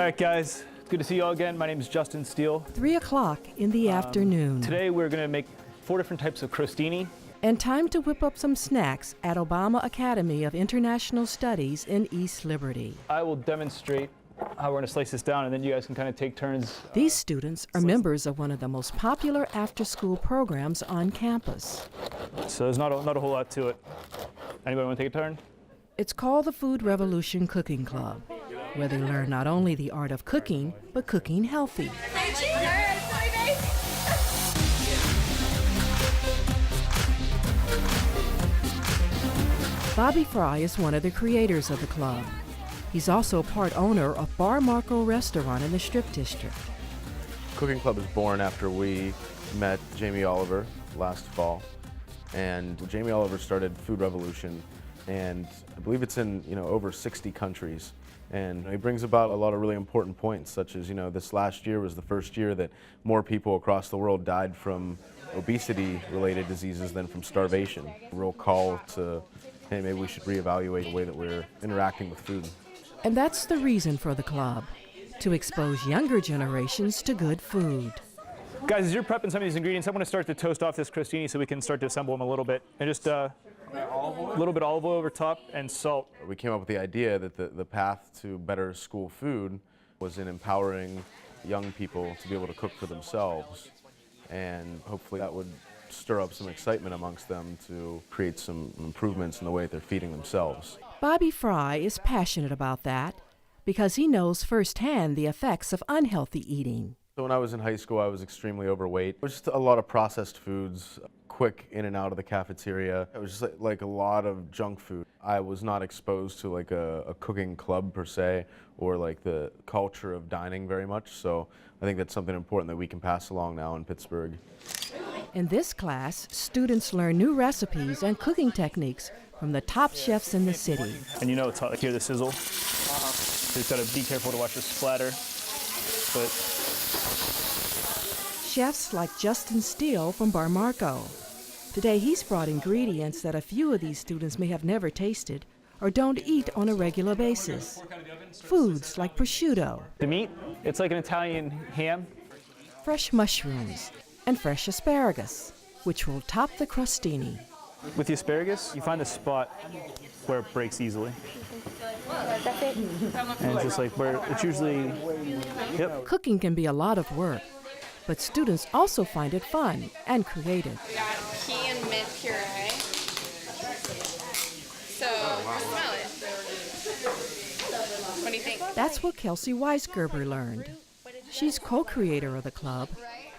right, guys. It's good to see you all again. My name is Justin Steele. 3 o'clock in the afternoon. Today we're going to make 4 different types of crostini. And time to whip up some snacks at Obama Academy of International Studies in East Liberty. I will demonstrate how we're going to slice this down, and then you guys can kind of take turns. These students are members of one of the most popular after-school programs on campus. So there's not a whole lot to it. Anybody want to take a turn? It's called the Food Revolution Cooking Club, where they learn not only the art of cooking, but cooking healthy. Bobby Fry is one of the creators of the club. He's also part owner of Bar Marco Restaurant in the Strip District. Cooking Club was born after we met Jamie Oliver last fall. And Jamie Oliver started Food Revolution, and I believe it's in over 60 countries. And he brings about a lot of really important points, such as this last year was the first year that more people across the world died from obesity-related diseases than from starvation. A real call to, hey, maybe we should reevaluate the way that we're interacting with food. And that's the reason for the club, to expose younger generations to good food. Guys, as you're prepping some of these ingredients, I want to start to toast off this crostini so we can start to assemble them a little bit. And just a little bit of olive oil over top and salt. We came up with the idea that the path to better school food was in empowering young people to be able to cook for themselves. And hopefully that would stir up some excitement amongst them to create some improvements in the way that they're feeding themselves. Bobby Fry is passionate about that because he knows firsthand the effects of unhealthy eating. So when I was in high school, I was extremely overweight. It was just a lot of processed foods, quick in and out of the cafeteria. It was just like a lot of junk food. I was not exposed to like a cooking club per se, or like the culture of dining very much. So I think that's something important that we can pass along now in Pittsburgh. In this class, students learn new recipes and cooking techniques from the top chefs in the city. And it's hot. Like, hear the sizzle. So you've got to be careful to watch the splatter. But chefs like Justin Steele from Bar Marco. Today he's brought ingredients that a few of these students may have never tasted or don't eat on a regular basis. Foods like prosciutto. The meat, it's like an Italian ham. Fresh mushrooms and fresh asparagus, which will top the crostini. With the asparagus, you find a spot where it breaks easily. And it's just like where it's usually, yep. Cooking can be a lot of work, but students also find it fun and creative. We got pea and mint puree. So, smell it. What do you think? That's what Kelsey Weisgerber learned. She's co-creator of the club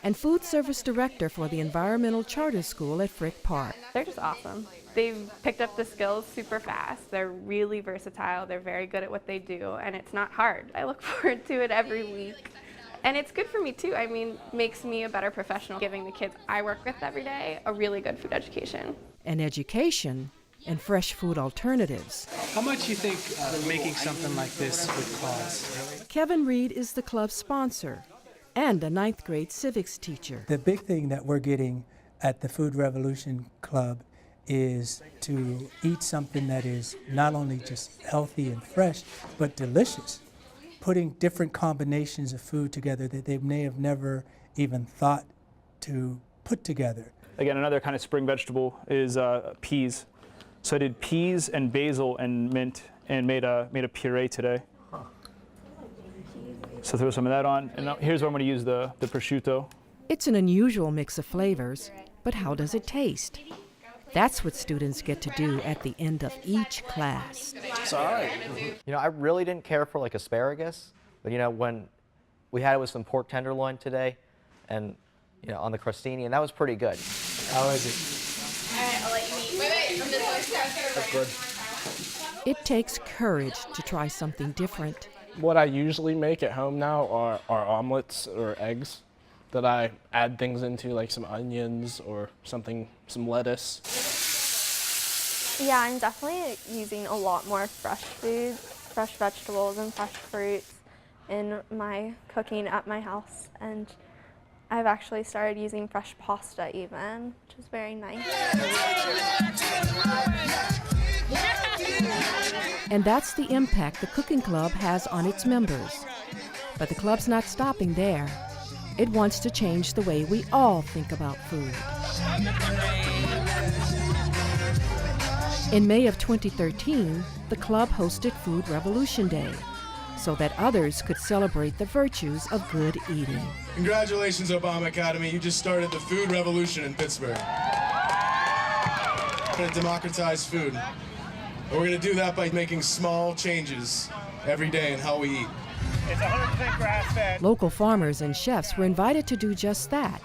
and food service director for the Environmental Charter School at Frick Park. They're just awesome. They've picked up the skills super fast. They're really versatile. They're very good at what they do, and it's not hard. I look forward to it every week. And it's good for me too. I mean, makes me a better professional, giving the kids I work with every day a really good food education. An education and fresh food alternatives. How much do you think making something like this would cost? Kevin Reed is the club's sponsor and a 9th grade civics teacher. The big thing that we're getting at the Food Revolution Club is to eat something that is not only just healthy and fresh, but delicious. Putting different combinations of food together that they may have never even thought to put together. Again, another kind of spring vegetable is peas. So I did peas and basil and mint and made a puree today. So throw some of that on, and now here's where I'm going to use the prosciutto. It's an unusual mix of flavors, but how does it taste? That's what students get to do at the end of each class. It's all right. I really didn't care for like asparagus, but when we had it with some pork tenderloin today, and on the crostini, and that was pretty good. How is it? All right, I'll let you eat. Wait, from this one. That's good. It takes courage to try something different. What I usually make at home now are omelets or eggs that I add things into, like some onions or some lettuce. Yeah, I'm definitely using a lot more fresh foods, fresh vegetables and fresh fruits in my cooking at my house. And I've actually started using fresh pasta even, which is very nice. And that's the impact the cooking club has on its members. But the club's not stopping there. It wants to change the way we all think about food. In May of 2013, the club hosted Food Revolution Day so that others could celebrate the virtues of good eating. Congratulations, Obama Academy. You just started the food revolution in Pittsburgh. We're going to democratize food. And we're going to do that by making small changes every day in how we eat. It's 100% grass-fed. Local farmers and chefs were invited to do just that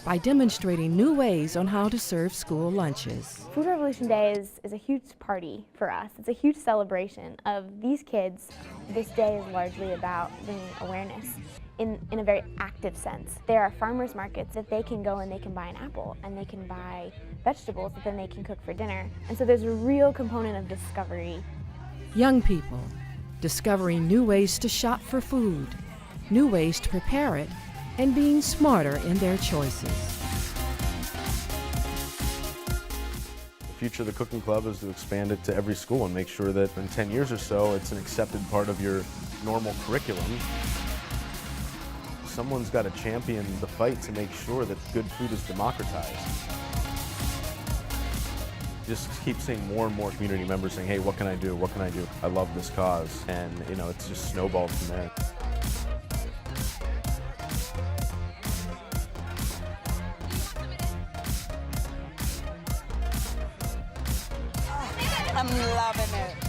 by demonstrating new ways on how to serve school lunches. Food Revolution Day is a huge party for us. It's a huge celebration of these kids. This day is largely about bringing awareness in a very active sense. There are farmers markets that they can go and they can buy an apple and they can buy vegetables that then they can cook for dinner. And so there's a real component of discovery. Young people discovering new ways to shop for food, new ways to prepare it, and being smarter in their choices. The future of the cooking club is to expand it to every school and make sure that in 10 years or so it's an accepted part of your normal curriculum. Someone's got to champion the fight to make sure that good food is democratized. Just keep seeing more and more community members saying, hey, what can I do? What can I do? I love this cause. And it's just snowballed from there. I'm loving it.